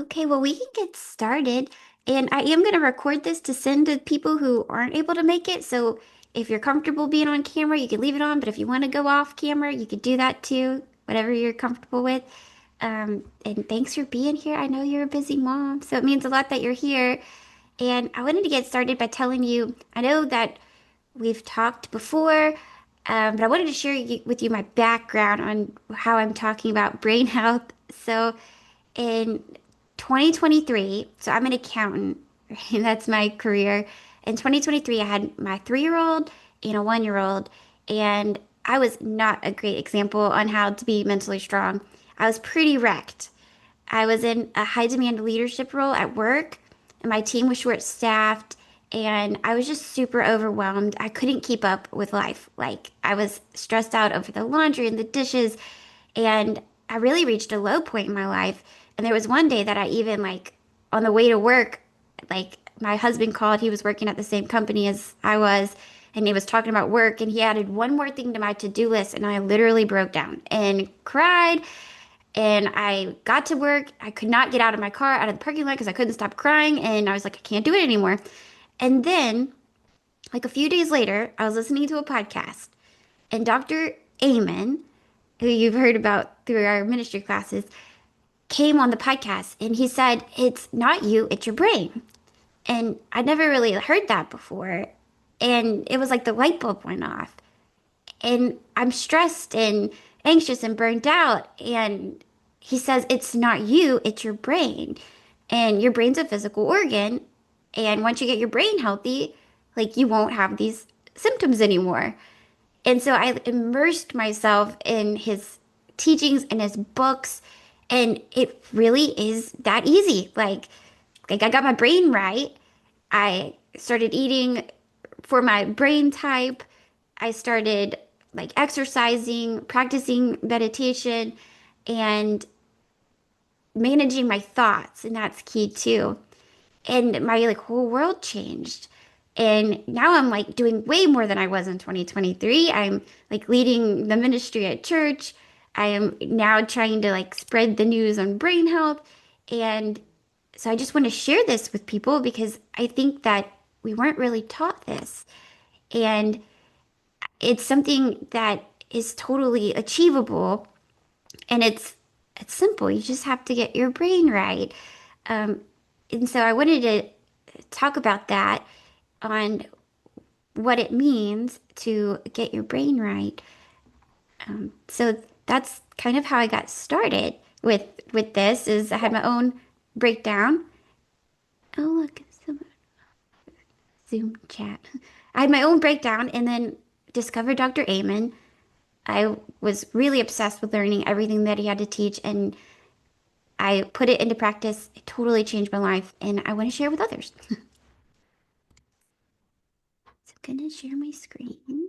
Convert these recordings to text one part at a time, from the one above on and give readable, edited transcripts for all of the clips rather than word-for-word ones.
Okay, well, we can get started. And I am going to record this to send to people who aren't able to make it. So if you're comfortable being on camera, you can leave it on. But if you want to go off camera, you could do that too, whatever you're comfortable with. And thanks for being here. I know you're a busy mom, so it means a lot that you're here. And I wanted to get started by telling you, I know that we've talked before, but I wanted to share with you my background on how I'm talking about brain health. So in 2023, so I'm an accountant, and that's my career. In 2023, I had my 3-year-old and a 1-year-old, and I was not a great example on how to be mentally strong. I was pretty wrecked. I was in a high demand leadership role at work, and my team was short staffed, and I was just super overwhelmed. I couldn't keep up with life. Like, I was stressed out over the laundry and the dishes, and I really reached a low point in my life. And there was one day that I even, like, on the way to work, like, my husband called. He was working at the same company as I was, and he was talking about work, and he added one more thing to my to-do list, and I literally broke down and cried. And I got to work. I could not get out of my car, out of the parking lot, because I couldn't stop crying. And I was like, I can't do it anymore. And then, like a few days later, I was listening to a podcast, and Dr. Amen, who you've heard about through our ministry classes, came on the podcast, and he said, "It's not you, it's your brain." And I'd never really heard that before. And it was like the light bulb went off. And I'm stressed and anxious and burned out. And he says, it's not you, it's your brain. And your brain's a physical organ. And once you get your brain healthy, like, you won't have these symptoms anymore. And so I immersed myself in his teachings and his books. And it really is that easy. Like I got my brain right. I started eating for my brain type. I started like exercising, practicing meditation, and managing my thoughts, and that's key too. And my like whole world changed. And now I'm like doing way more than I was in 2023. I'm like leading the ministry at church. I am now trying to like spread the news on brain health. And so I just want to share this with people because I think that we weren't really taught this. And it's something that is totally achievable, and it's simple. You just have to get your brain right. Um, and so I wanted to talk about that on what it means to get your brain right. So that's kind of how I got started with this. Is I had my own breakdown. Oh, look, it's some Zoom chat. I had my own breakdown and then discovered Dr. Amen. I was really obsessed with learning everything that he had to teach, and I put it into practice. It totally changed my life, and I want to share with others. So I'm gonna share my screen.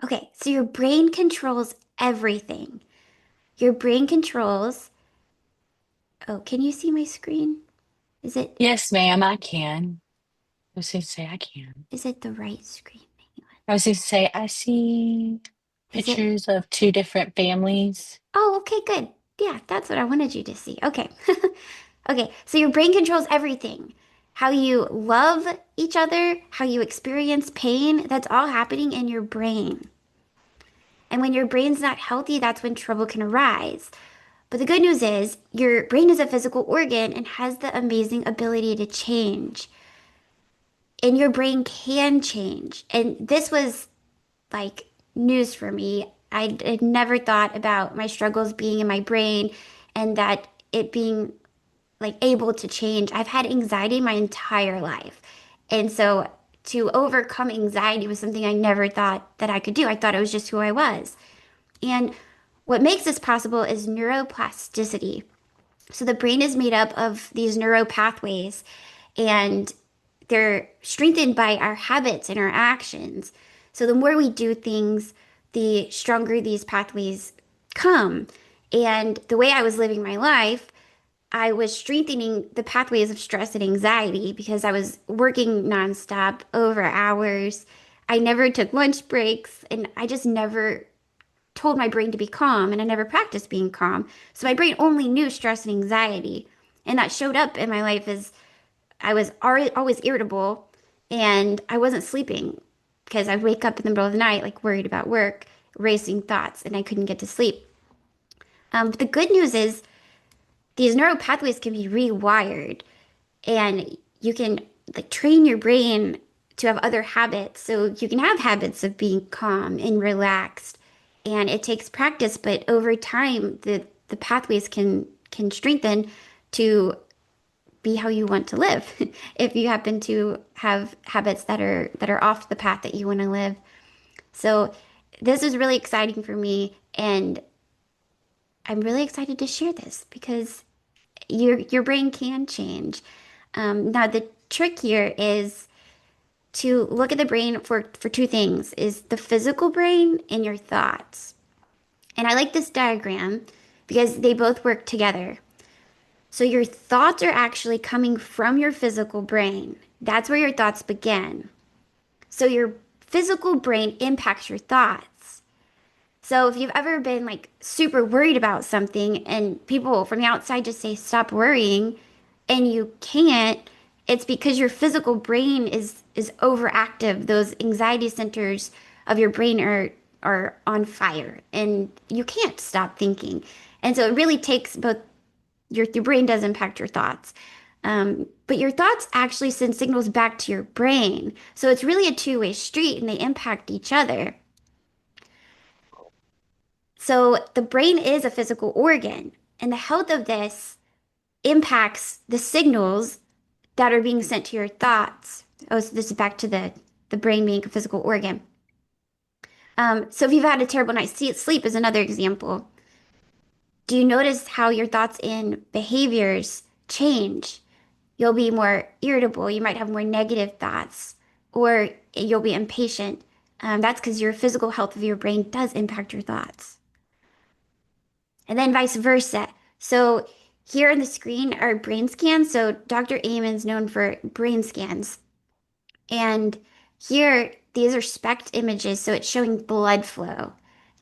Okay, so your brain controls everything. Your brain controls. Oh, can you see my screen? Is it Yes, ma'am, I can. I was going to say I can. is it the right screen? Hang on. I was going to say I see Is it? pictures of two different families. Oh, okay, good. Yeah, that's what I wanted you to see. Okay. Okay, so your brain controls everything. How you love each other, how you experience pain, that's all happening in your brain. And when your brain's not healthy, that's when trouble can arise. But the good news is your brain is a physical organ and has the amazing ability to change. And your brain can change. And this was like news for me. I had never thought about my struggles being in my brain and that it being like able to change. I've had anxiety my entire life. And so to overcome anxiety was something I never thought that I could do. I thought it was just who I was. And what makes this possible is neuroplasticity. So the brain is made up of these neural pathways, and they're strengthened by our habits and our actions. So the more we do things, the stronger these pathways come. And the way I was living my life, I was strengthening the pathways of stress and anxiety because I was working nonstop over hours. I never took lunch breaks, and I just never told my brain to be calm, and I never practiced being calm. So my brain only knew stress and anxiety. And that showed up in my life as I was always irritable and I wasn't sleeping because I'd wake up in the middle of the night, like worried about work, racing thoughts, and I couldn't get to sleep. But the good news is these neural pathways can be rewired and you can like train your brain to have other habits. So you can have habits of being calm and relaxed. And it takes practice, but over time the pathways can strengthen to be how you want to live. If you happen to have habits that are off the path that you want to live. So this is really exciting for me and I'm really excited to share this because your brain can change. Now the trick here is to look at the brain for two things, is the physical brain and your thoughts. And I like this diagram because they both work together. So your thoughts are actually coming from your physical brain. That's where your thoughts begin. So your physical brain impacts your thoughts. So if you've ever been like super worried about something and people from the outside just say, stop worrying, and you can't, it's because your physical brain is overactive. Those anxiety centers of your brain are on fire and you can't stop thinking. And so it really takes both your brain does impact your thoughts. But your thoughts actually send signals back to your brain. So it's really a two-way street and they impact each other. So the brain is a physical organ, and the health of this impacts the signals that are being sent to your thoughts. Oh, so this is back to the brain being a physical organ. So if you've had a terrible night's sleep is another example. Do you notice how your thoughts and behaviors change? You'll be more irritable. You might have more negative thoughts, or you'll be impatient. That's because your physical health of your brain does impact your thoughts. And then vice versa. So here on the screen are brain scans. So Dr. Amen's known for brain scans. And here, these are SPECT images, so it's showing blood flow.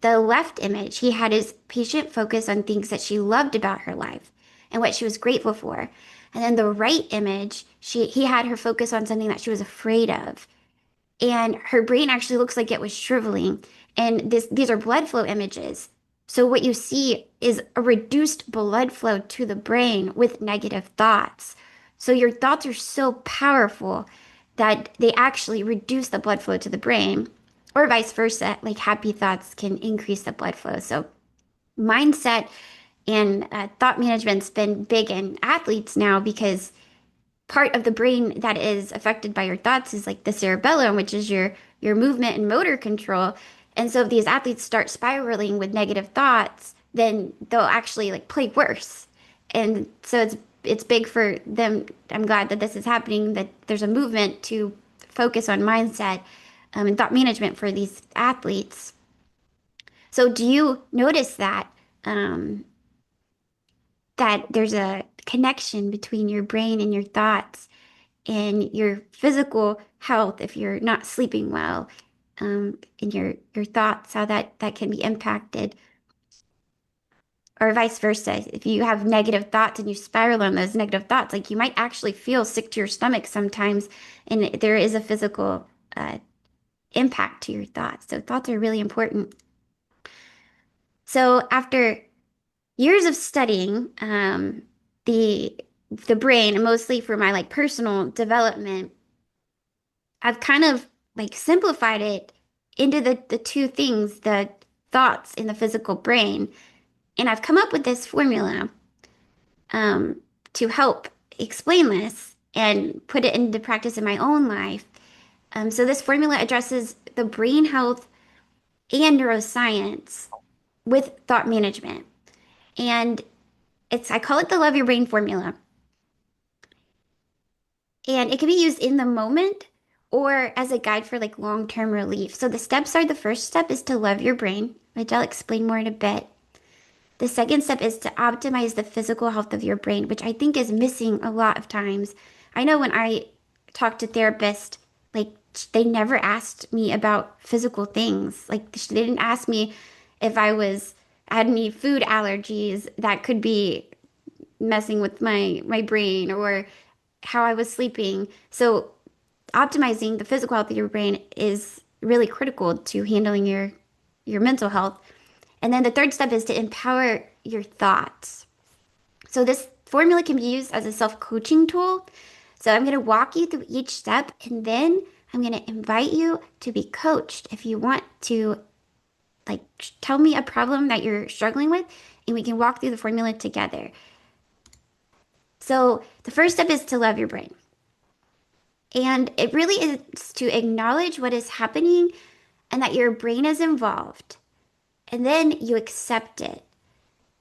The left image, he had his patient focus on things that she loved about her life and what she was grateful for. And then the right image, he had her focus on something that she was afraid of, and her brain actually looks like it was shriveling. And these are blood flow images. So what you see is a reduced blood flow to the brain with negative thoughts. So your thoughts are so powerful that they actually reduce the blood flow to the brain, or vice versa. Like happy thoughts can increase the blood flow. So mindset and thought management's been big in athletes now because part of the brain that is affected by your thoughts is like the cerebellum, which is your movement and motor control. And so if these athletes start spiraling with negative thoughts, then they'll actually like play worse. And so it's big for them. I'm glad that this is happening, that there's a movement to focus on mindset and thought management for these athletes. So do you notice um, that there's a connection between your brain and your thoughts? And your physical health if you're not sleeping well, and your thoughts, how that can be impacted, or vice versa. If you have negative thoughts and you spiral on those negative thoughts, like you might actually feel sick to your stomach sometimes, and there is a physical impact to your thoughts. So thoughts are really important. So after years of studying the the brain, and mostly for my like personal development, I've kind of like simplified it into the two things, the thoughts in the physical brain. And I've come up with this formula um, to help explain this and put it into practice in my own life. So this formula addresses the brain health and neuroscience with thought management. And I call it the Love Your Brain formula. And it can be used in the moment or as a guide for like long-term relief. So the steps are, the first step is to love your brain, which I'll explain more in a bit. The second step is to optimize the physical health of your brain, which I think is missing a lot of times. I know when I talk to therapists, like they never asked me about physical things. Like they didn't ask me if had any food allergies that could be messing with my brain or how I was sleeping. So optimizing the physical health of your brain is really critical to handling your mental health. And then the third step is to empower your thoughts. So this formula can be used as a self-coaching tool. So I'm going to walk you through each step and then I'm going to invite you to be coached if you want to like tell me a problem that you're struggling with and we can walk through the formula together. So the first step is to love your brain. And it really is to acknowledge what is happening and that your brain is involved. And then you accept it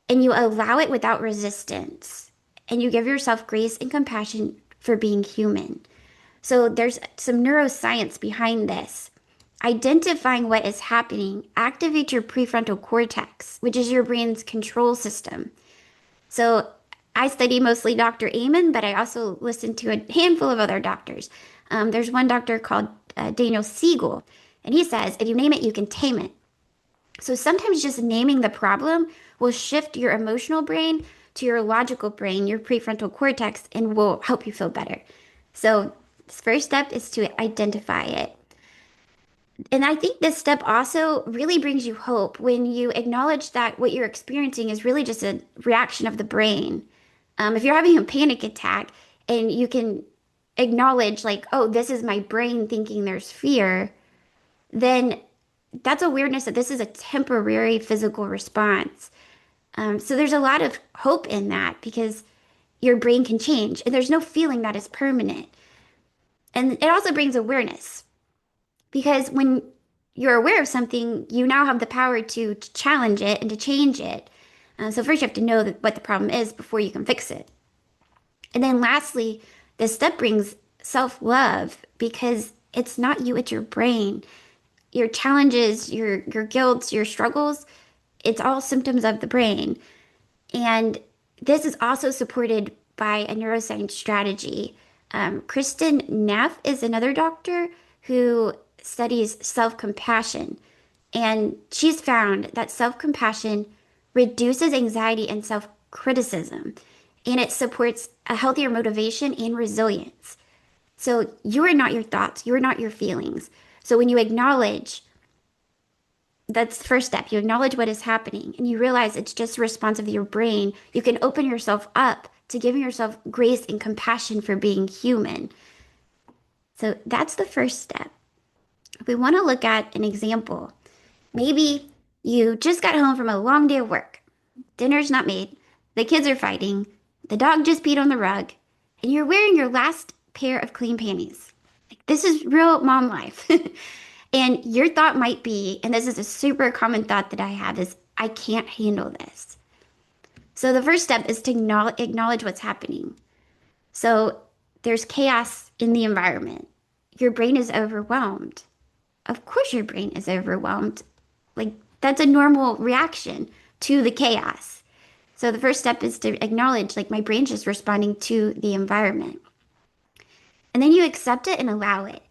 and you allow it without resistance. And you give yourself grace and compassion for being human. So there's some neuroscience behind this. Identifying what is happening activates your prefrontal cortex, which is your brain's control system. So I study mostly Dr. Amen, but I also listen to a handful of other doctors. There's one doctor called Daniel Siegel, and he says, if you name it, you can tame it. So sometimes just naming the problem will shift your emotional brain to your logical brain, your prefrontal cortex, and will help you feel better. So this first step is to identify it. And I think this step also really brings you hope when you acknowledge that what you're experiencing is really just a reaction of the brain. If you're having a panic attack and you can acknowledge, like, oh, this is my brain thinking there's fear, then that's awareness that this is a temporary physical response. So there's a lot of hope in that because your brain can change and there's no feeling that is permanent. And it also brings awareness because when you're aware of something, you now have the power to challenge it and to change it. So first you have to know what the problem is before you can fix it. And then lastly, this step brings self-love because it's not you, it's your brain. Your challenges, your guilt, your struggles, it's all symptoms of the brain. And this is also supported by a neuroscience strategy. Kristen Neff is another doctor who studies self-compassion. And she's found that self-compassion reduces anxiety and self-criticism, and it supports a healthier motivation and resilience. So you are not your thoughts, you are not your feelings. So when you acknowledge, that's the first step. You acknowledge what is happening and you realize it's just a response of your brain. You can open yourself up to giving yourself grace and compassion for being human. So that's the first step. If we want to look at an example, maybe you just got home from a long day of work. Dinner's not made. The kids are fighting. The dog just peed on the rug. And you're wearing your last pair of clean panties. Like, this is real mom life. And your thought might be, and this is a super common thought that I have, is I can't handle this. So the first step is to acknowledge what's happening. So there's chaos in the environment. Your brain is overwhelmed. Of course, your brain is overwhelmed. Like, that's a normal reaction to the chaos. So the first step is to acknowledge, like, my brain's just responding to the environment. And then you accept it and allow it.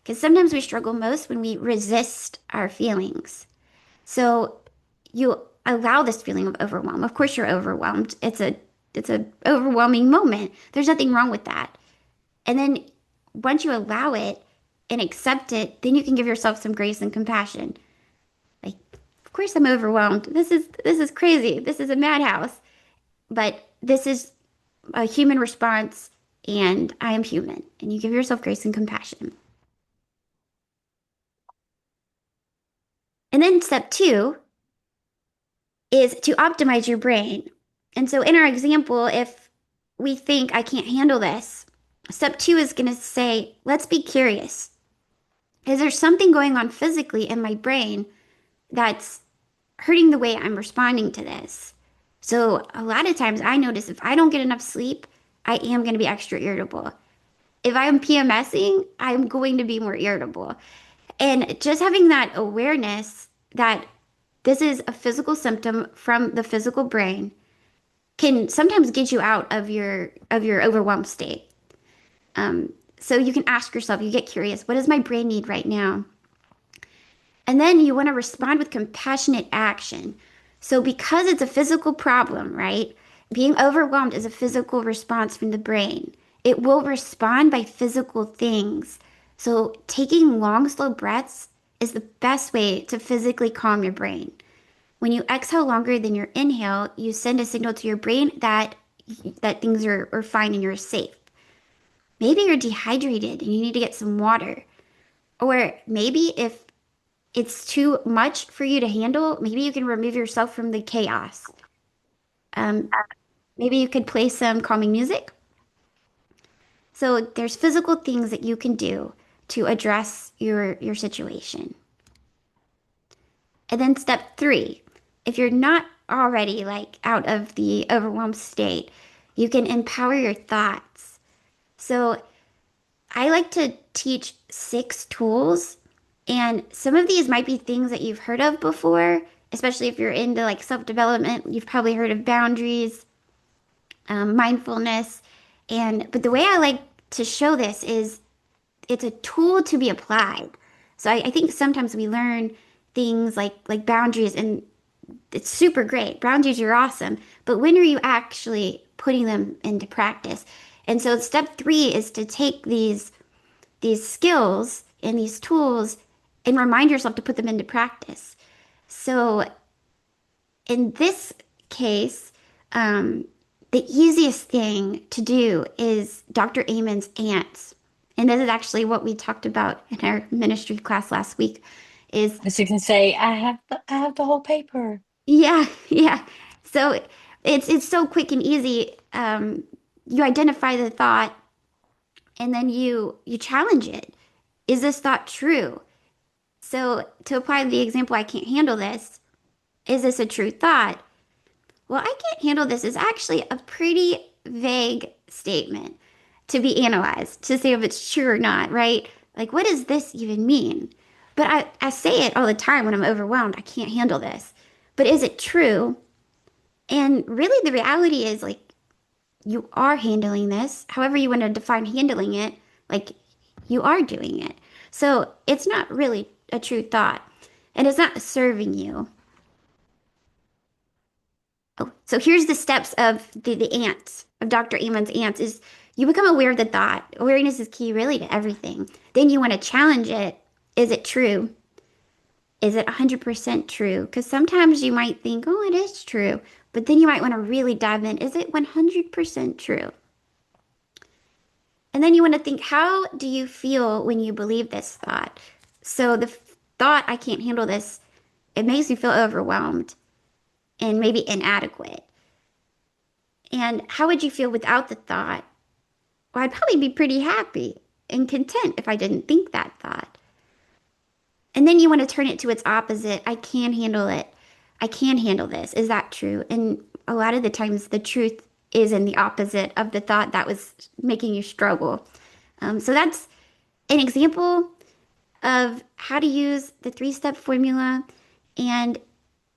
Because sometimes we struggle most when we resist our feelings. So you allow this feeling of overwhelm. Of course you're overwhelmed. It's a overwhelming moment. There's nothing wrong with that. And then once you allow it and accept it, then you can give yourself some grace and compassion. Like, of course I'm overwhelmed. This is crazy. This is a madhouse. But this is a human response and I am human. And you give yourself grace and compassion. And then step two is to optimize your brain. And so in our example, if we think I can't handle this, step two is going to say, let's be curious. Is there something going on physically in my brain that's hurting the way I'm responding to this? So a lot of times I notice if I don't get enough sleep, I am going to be extra irritable. If I'm PMSing, I'm going to be more irritable. And just having that awareness that This is a physical symptom from the physical brain, can sometimes get you out of your overwhelmed state. So you can ask yourself, you get curious, what does my brain need right now? And then you want to respond with compassionate action. So because it's a physical problem, right? Being overwhelmed is a physical response from the brain. It will respond by physical things. So taking long, slow breaths is the best way to physically calm your brain. When you exhale longer than your inhale, you send a signal to your brain that things are fine and you're safe. Maybe you're dehydrated and you need to get some water. Or maybe if it's too much for you to handle, maybe you can remove yourself from the chaos. Um, Maybe you could play some calming music. So there's physical things that you can do to address your situation. And then step three, if you're not already like out of the overwhelmed state, you can empower your thoughts. So I like to teach 6 tools, and some of these might be things that you've heard of before, especially if you're into like self-development. You've probably heard of boundaries, mindfulness, and but the way I like to show this is it's a tool to be applied. So I think sometimes we learn things like boundaries, and it's super great. Boundaries are awesome, but when are you actually putting them into practice? And so step three is to take these skills and these tools and remind yourself to put them into practice. So in this case, the easiest thing to do is Dr. Amen's ants. And this is actually what we talked about in our ministry class last week is As you can say, I have the whole paper. yeah, yeah. So it's so quick and easy. You identify the thought and then you challenge it. Is this thought true? So to apply the example, I can't handle this. Is this a true thought? Well, I can't handle this is actually a pretty vague statement to be analyzed to see if it's true or not, right? Like, what does this even mean? But I say it all the time when I'm overwhelmed. I can't handle this. But is it true? And really, the reality is like you are handling this, however you want to define handling it, like you are doing it. So it's not really a true thought and it's not serving you. Oh, so here's the steps of the ants, of Dr. Amon's ants is you become aware of the thought. Awareness is key really to everything. Then you want to challenge it. Is it true? Is it 100% true? Because sometimes you might think, oh, it is true. But then you might want to really dive in. Is it 100% true? And then you want to think, how do you feel when you believe this thought? So the thought, I can't handle this, it makes you feel overwhelmed and maybe inadequate. And how would you feel without the thought? Well, I'd probably be pretty happy and content if I didn't think that thought. And then you want to turn it to its opposite. I can handle it. I can handle this. Is that true? And a lot of the times, the truth is in the opposite of the thought that was making you struggle. So that's an example of how to use the 3-step formula. And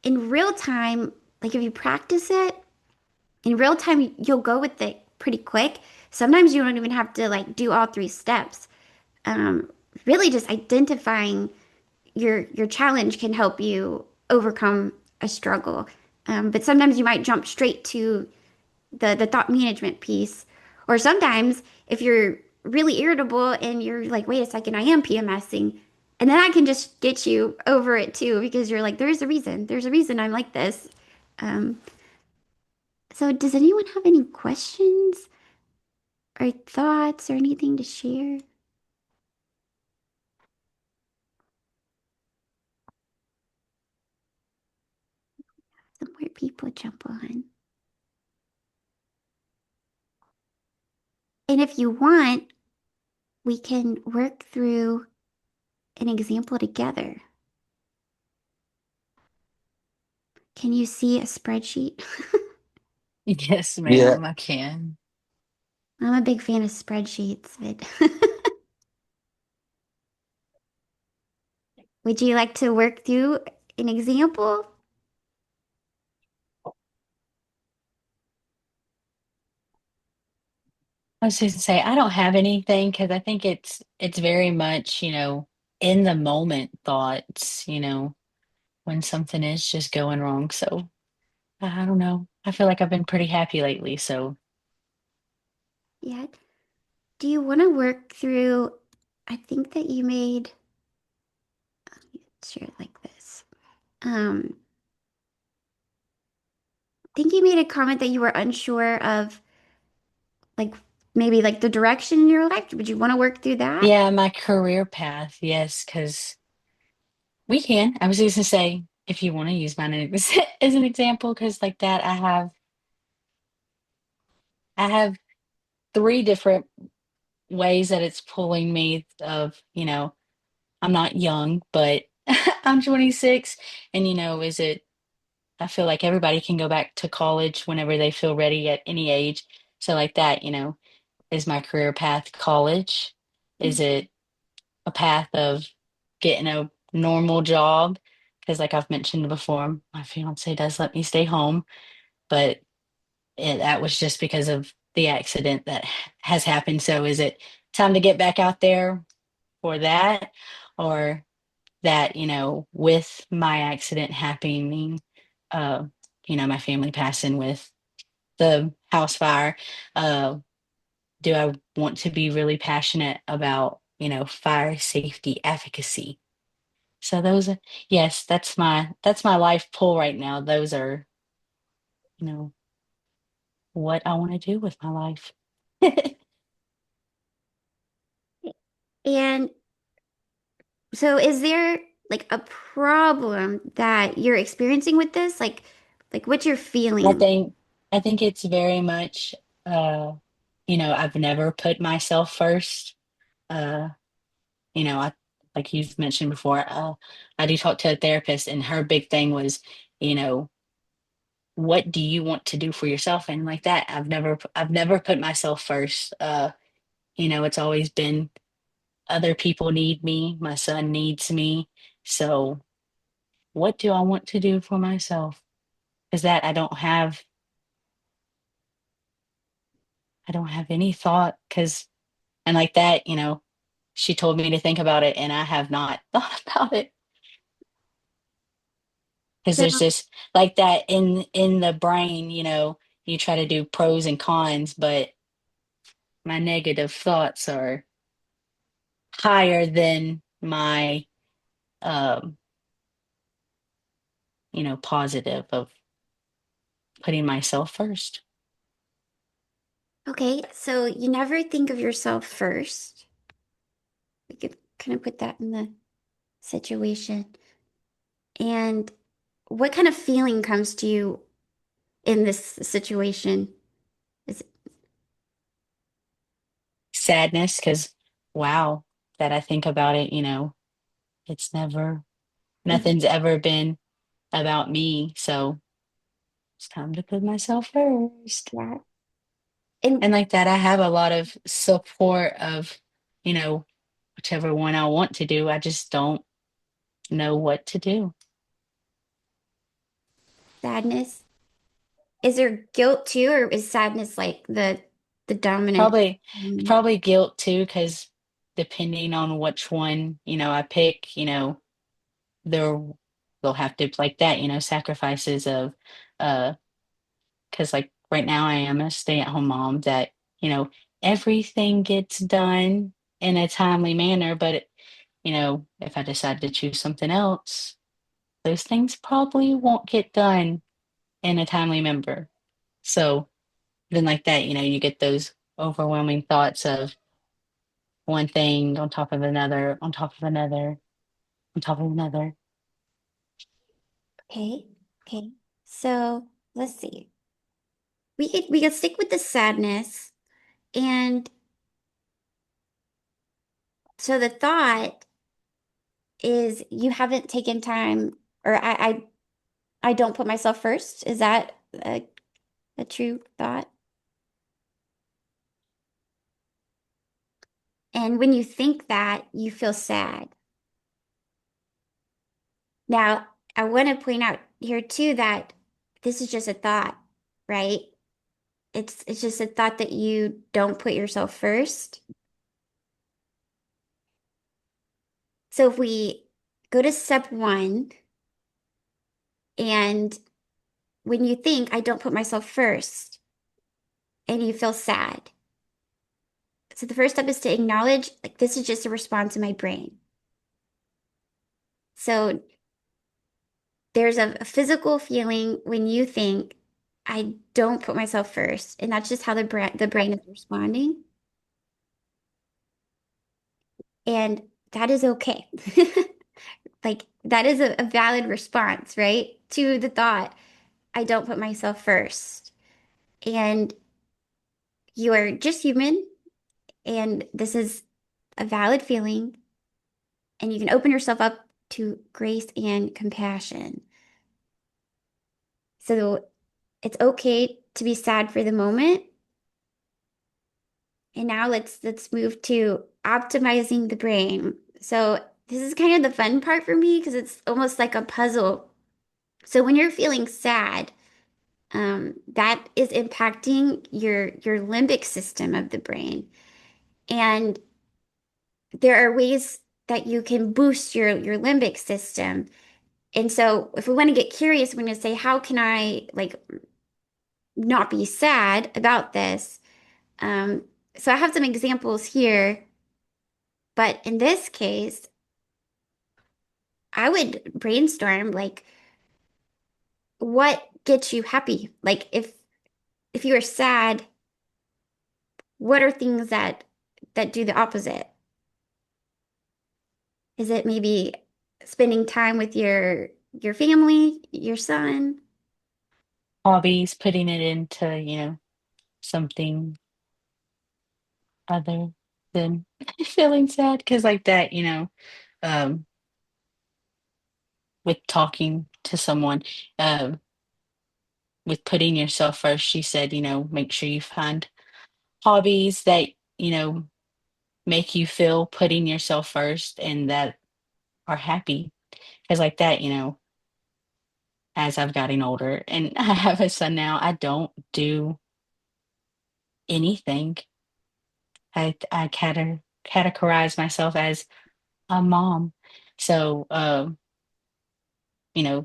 in real time, like if you practice it, in real time, you'll go with it pretty quick. Sometimes you don't even have to like do all 3 steps. Um, Really just identifying your challenge can help you overcome a struggle. But sometimes you might jump straight to the thought management piece. Or sometimes if you're really irritable and you're like, wait a second, I am PMSing. And then I can just get you over it too, because you're like, there's a reason. There's a reason I'm like this. Um, so does anyone have any questions or thoughts or anything to share? Some more people jump on. And if you want, we can work through an example together. Can you see a spreadsheet? Yes, Yeah, ma'am, I can. I'm a big fan of spreadsheets, but would you like to work through an example? I was just to say I don't have anything because I think it's very much, in the moment thoughts, when something is just going wrong. So I don't know. I feel like I've been pretty happy lately. So Yeah. Do you want to work through? I think that you made, share it like this. I think you made a comment that you were unsure of, like maybe like the direction in your life. Would you want to work through that? yeah, my career path, yes, because we can. I was just gonna say if you want to use mine as an example, because like that, I have three different ways that it's pulling me of, I'm not young, but I'm 26. And, is it, I feel like everybody can go back to college whenever they feel ready at any age. So, like that, is my career path college? Is it a path of getting a normal job? Because, like I've mentioned before, my fiance does let me stay home, but that was just because of the accident that has happened. So, is it time to get back out there for that? Or that, with my accident happening, uh, my family passing with the house fire, uh, do I want to be really passionate about, fire safety advocacy? So those are, yes, that's my life pull right now. Those are, you know, what I want to do with my life. And so is there like a problem that you're experiencing with this? Like what you're I feeling? think I think it's very much I've never put myself first. Uh I like you've mentioned before, I do talk to a therapist and her big thing was, you know, what do you want to do for yourself? And like that, I've never put myself first. It's always been other people need me, my son needs me. So what do I want to do for myself? Is that I don't have any thought because and like that, she told me to think about it and I have not thought about it because So there's just like that in the brain, you try to do pros and cons, but my negative thoughts are higher than my um, positive of putting myself first. okay, so you never think of yourself first. We could kind of put that in the situation. And what kind of feeling comes to you in this situation? Is it Sadness, because wow, that I think about it, it's mhm, nothing's ever been about me. So it's time to put myself first. yeah. And And like that, I have a lot of support of, you know, whichever one I want to do. I just don't know what to do. sadness. Is there guilt too, or is sadness like the dominant? Probably, Mm, probably guilt too, because depending on which one, I pick, there they'll have to like that, sacrifices of, uh, because like right now I am a stay-at-home mom that, everything gets done in a timely manner, but if I decide to choose something else, those things probably won't get done in a timely manner. So then like that, you get those overwhelming thoughts of one thing on top of another, on top of another, on top of another. okay, okay. So let's see. We could stick with the sadness, and so the thought is you haven't taken time, or I don't put myself first. Is that a true thought? And when you think that, you feel sad. Now, I want to point out here too that this is just a thought, right? It's just a thought that you don't put yourself first. So if we go to step one, and when you think I don't put myself first and you feel sad. So the first step is to acknowledge like this is just a response in my brain. So there's a physical feeling when you think I don't put myself first, and that's just how the brain is responding, and that is okay. Like that is a valid response, right? To the thought, I don't put myself first. And you are just human, and this is a valid feeling, and you can open yourself up to grace and compassion. So it's okay to be sad for the moment. And now let's move to optimizing the brain. So this is kind of the fun part for me because it's almost like a puzzle. So when you're feeling sad, that is impacting your limbic system of the brain. And there are ways that you can boost your limbic system. And so if we want to get curious, we're going to say, how can I like not be sad about this? Um, so I have some examples here, but in this case, I would brainstorm like what gets you happy? Like if you are sad, what are things that do the opposite? Is it maybe spending time with your family, your son? Hobbies, putting it into, something other than feeling sad. Because like that, um, with talking to someone, um, with putting yourself first, she said, make sure you find hobbies that, you know, make you feel putting yourself first and that are happy. Because like that, as I've gotten older and I have a son now, I don't do anything. I categorize myself as a mom. So,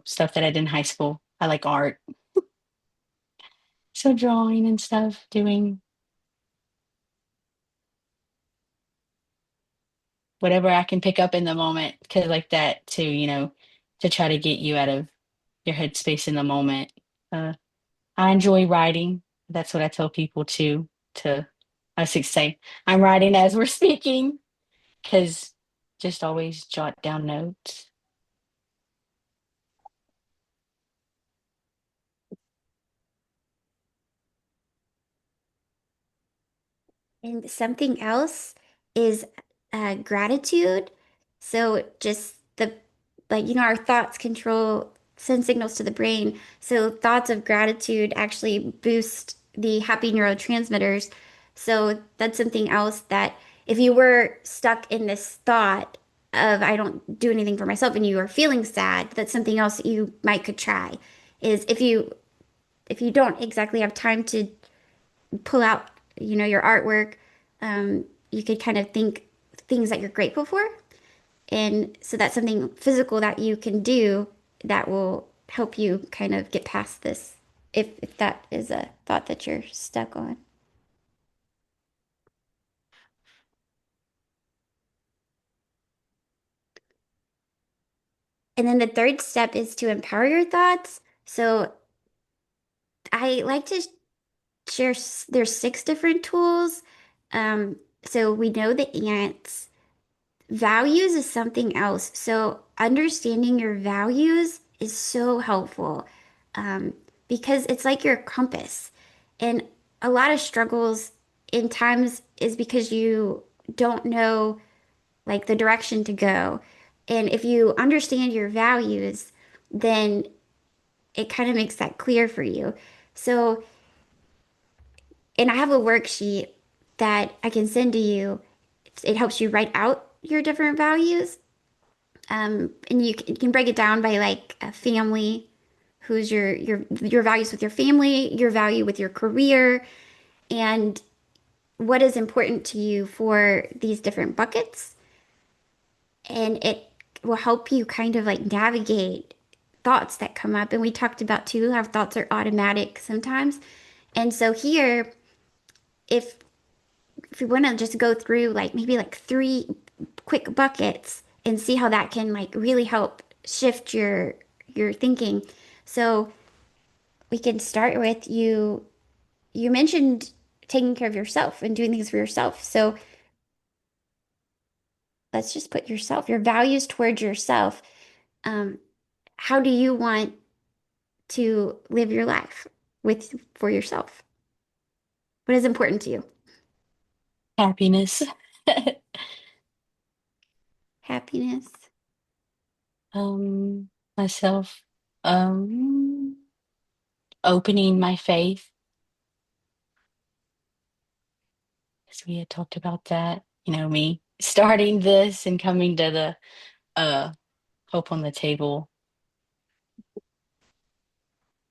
stuff that I did in high school. I like art. So drawing and stuff, doing whatever I can pick up in the moment, cause like that too, to try to get you out of your headspace in the moment. Uh, I enjoy writing. That's what I tell people too, to I should say, I'm writing as we're speaking, cause just always jot down notes. And something else is gratitude. So just like, our thoughts send signals to the brain. So thoughts of gratitude actually boost the happy neurotransmitters. So that's something else that if you were stuck in this thought of I don't do anything for myself and you are feeling sad, that's something else that you might could try is if you don't exactly have time to pull out, your artwork, you could kind of think things that you're grateful for. And so that's something physical that you can do that will help you kind of get past this, if that is a thought that you're stuck on. And then the third step is to empower your thoughts. So I like to share, there's 6 different tools. So we know the ants. Values is something else. So understanding your values is so helpful, because it's like your compass. And a lot of struggles in times is because you don't know like the direction to go. And if you understand your values, then it kind of makes that clear for you. So, and I have a worksheet that I can send to you. It helps you write out your different values. And you can break it down by like a family. who's your values with your family, your value with your career, and what is important to you for these different buckets. And it will help you kind of like navigate thoughts that come up. And we talked about too how thoughts are automatic sometimes. And so here, if if you want to just go through like maybe like three quick buckets and see how that can like really help shift your thinking. So we can start with you. You mentioned taking care of yourself and doing things for yourself. So let's just put yourself, your values towards yourself. Um, how do you want to live your life with for yourself? What is important to you? Happiness. Happiness. Um, myself, um, opening my faith, as we had talked about that. Me starting this and coming to the uh hope on the table.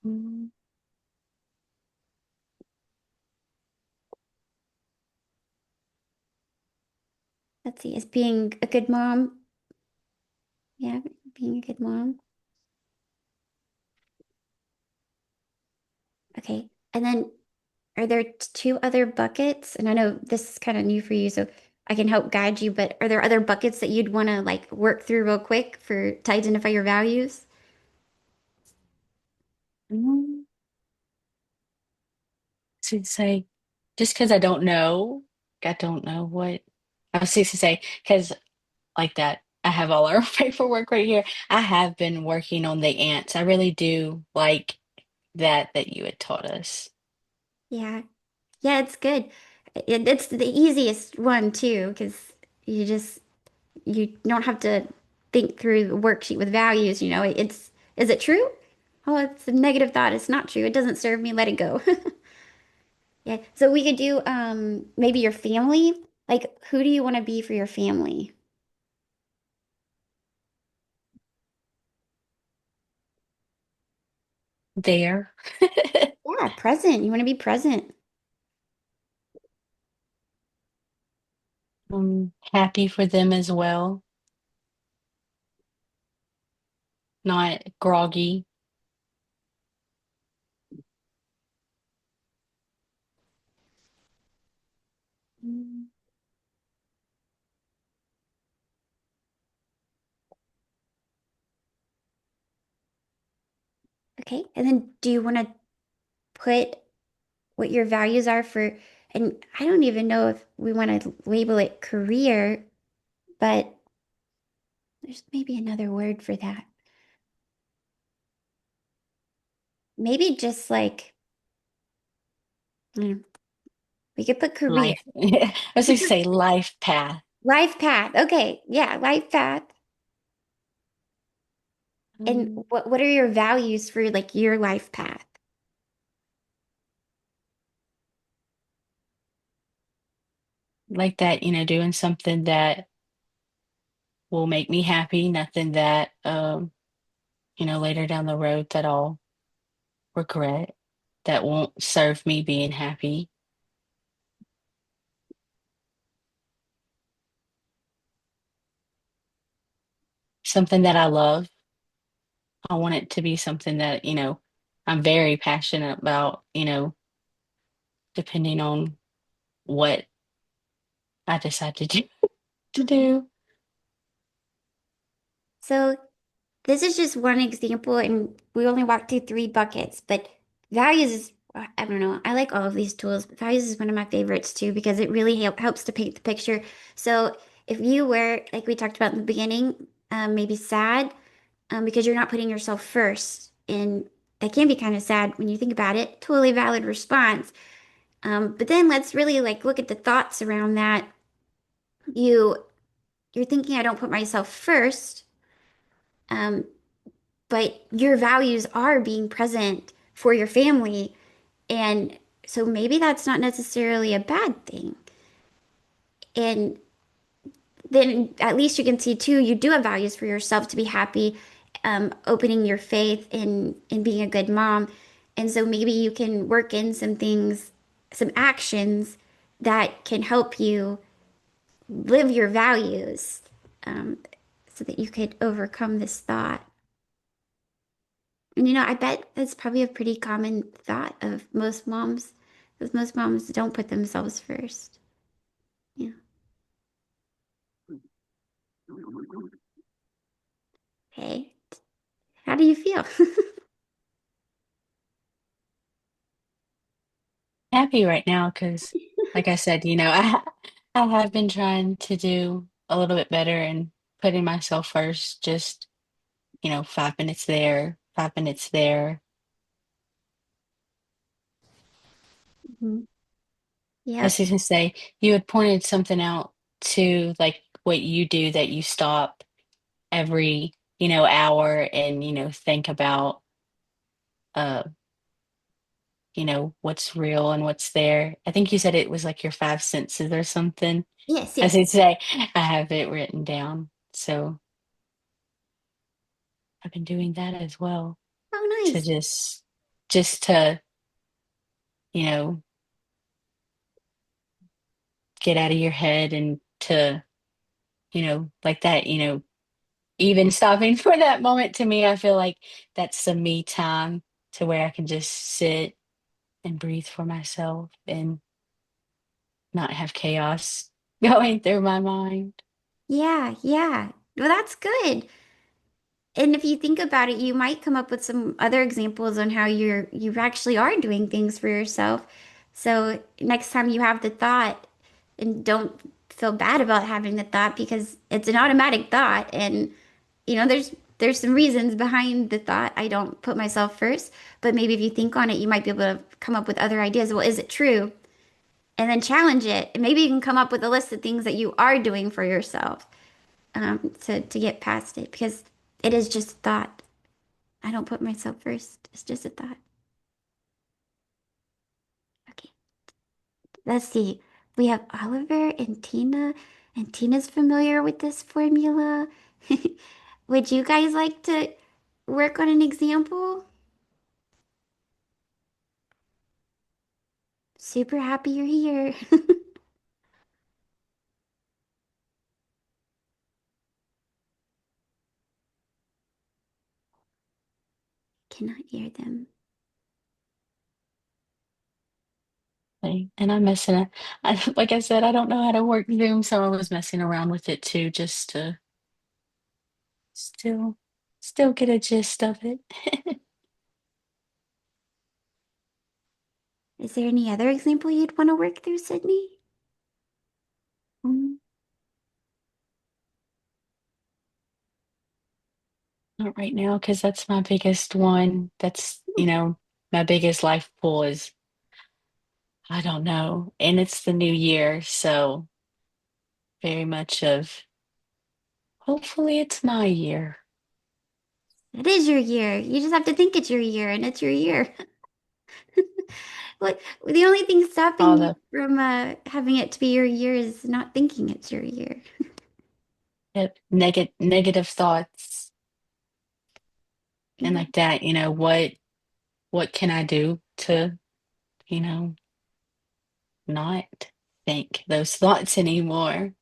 Mm, Let's see, is being a good mom. Yeah, being a good mom. Okay. And then are there two other buckets? And I know this is kind of new for you, so I can help guide you, but are there other buckets that you'd want to like work through real quick for to identify your values? mm, to say, just because I don't know what I was supposed to say, because like that, I have all our paperwork right here. I have been working on the ants. I really do like that you had taught us. Yeah. Yeah, it's good. It's the easiest one too, because you just you don't have to think through the worksheet with values, you know. It's is it true? Oh, it's a negative thought. It's not true. It doesn't serve me. Let it go. Yeah. So we could do maybe your family. Like who do you want to be for your family? There. Yeah, present. You want to be present. I'm happy for them as well, not groggy. Mm, Okay. And then do you want to put what your values are for, and I don't even know if we want to label it career, but there's maybe another word for that. Maybe just like, mm, we could put career. life. I was We going to could- say life path. Life path. Okay. Yeah, life path. And Um, what are your values for like your life path? like that, doing something that will make me happy, nothing that, later down the road that I'll regret, that won't serve me being happy. Something that I love. I want it to be something that, I'm very passionate about, depending on what I decide to do. So this is just one example, and we only walked through three buckets, but values is, I don't know, I like all of these tools, but values is one of my favorites too because it really helps to paint the picture. So if you were, like we talked about in the beginning, maybe sad because you're not putting yourself first, and that can be kind of sad when you think about it, totally valid response. But then let's really like look at the thoughts around that. You you're thinking I don't put myself first. Um, but your values are being present for your family. And so maybe that's not necessarily a bad thing. And then at least you can see too, you do have values for yourself to be happy. opening your faith in being a good mom. And so maybe you can work in some things, some actions that can help you live your values, um, so that you could overcome this thought. And I bet that's probably a pretty common thought of most moms, because most moms don't put themselves first. Yeah. Hey, how do you feel? Happy right now because, like I said, I have been trying to do a little bit better and putting myself first. Just 5 minutes there, 5 minutes there. Mhm. I was Yep. just gonna say, you had pointed something out to like what you do that you stop every hour and think about uh what's real and what's there. I think you said it was like your five senses or something. Yes, As yes. I say, I have it written down. So I've been doing that as well Oh, to nice. just to, you know, get out of your head and to, like that, even stopping for that moment to me, I feel like that's some me time to where I can just sit and breathe for myself and not have chaos going through my mind. Yeah, yeah. Well, that's good. And if you think about it, you might come up with some other examples on how you actually are doing things for yourself. So next time you have the thought, and don't feel bad about having the thought because it's an automatic thought, and there's some reasons behind the thought. I don't put myself first, but maybe if you think on it, you might be able to come up with other ideas. Well, is it true? And then challenge it. And maybe you can come up with a list of things that you are doing for yourself, to get past it because it is just a thought. I don't put myself first. It's just a thought. Okay, let's see. We have Oliver and Tina's familiar with this formula. Would you guys like to work on an example? Super happy you're here. Cannot hear them. And I'm messing it. Like I said, I don't know how to work Zoom, so I was messing around with it too, just to still, still get a gist of it. Is there any other example you'd want to work through, Sydney? Mm, Not right now, because that's my biggest one. My biggest life pull is I don't know, and it's the new year, so very much of hopefully it's my year. It is your year. You just have to think it's your year, and it's your year. What the only thing stopping All you the from having it to be your year is not thinking it's your year. negative thoughts and Yeah. like that, what can I do to, you know, not think those thoughts anymore?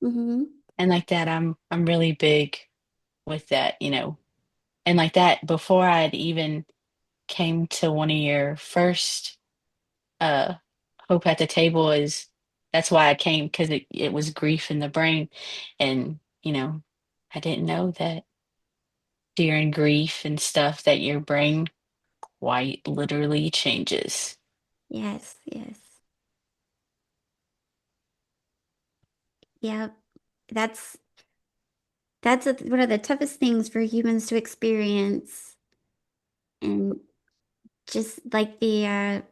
Mm-hmm. And like that, I'm really big with that, and like that before I'd even came to one of your first uh hope at the table is that's why I came because it was grief in the brain. And, I didn't know that during grief and stuff that your brain quite literally changes. Yes, yes. Yeah. That's one of the toughest things for humans to experience. And just like the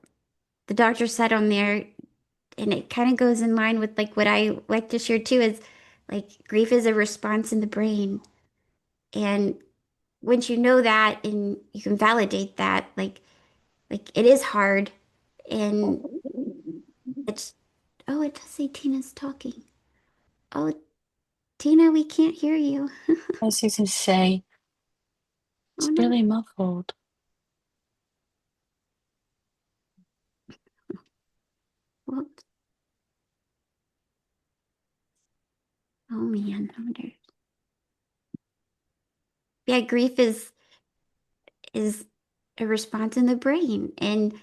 doctor said on there, and it kind of goes in line with like what I like to share too, is like grief is a response in the brain. And once you know that and you can validate that, like it is hard, and it's oh, it does say Tina's talking. Oh, Tina, we can't hear you. I was just gonna say, Oh It's no. really muffled. Whoops. Oh man. I wonder. Yeah, grief is a response in the brain, and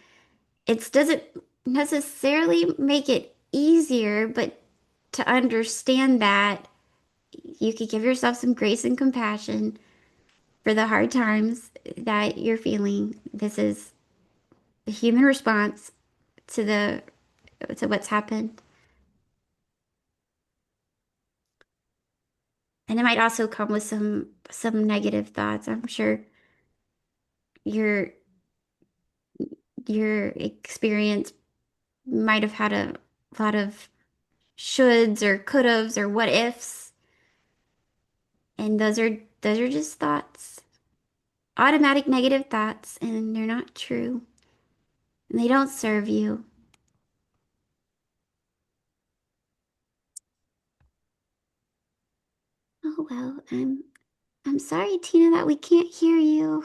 it doesn't necessarily make it easier, but to understand that you could give yourself some grace and compassion for the hard times that you're feeling. This is the human response to the to what's happened. And it might also come with some negative thoughts. I'm sure your your experience might have had a lot of shoulds or could haves or what ifs. And those are just thoughts. Automatic negative thoughts, and they're not true. And they don't serve you. Oh well, I'm sorry, Tina, that we can't hear you.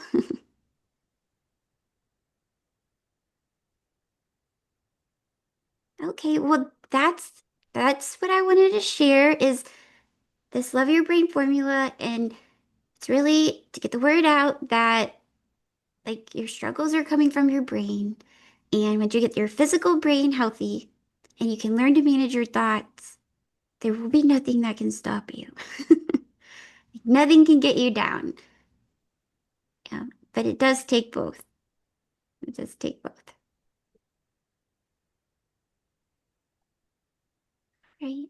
Okay, well that's what I wanted to share is this Love Your Brain formula, and it's really to get the word out that like your struggles are coming from your brain. And once you get your physical brain healthy and you can learn to manage your thoughts, there will be nothing that can stop you. Nothing can get you down. Yeah, but it does take both. It does take both. Right?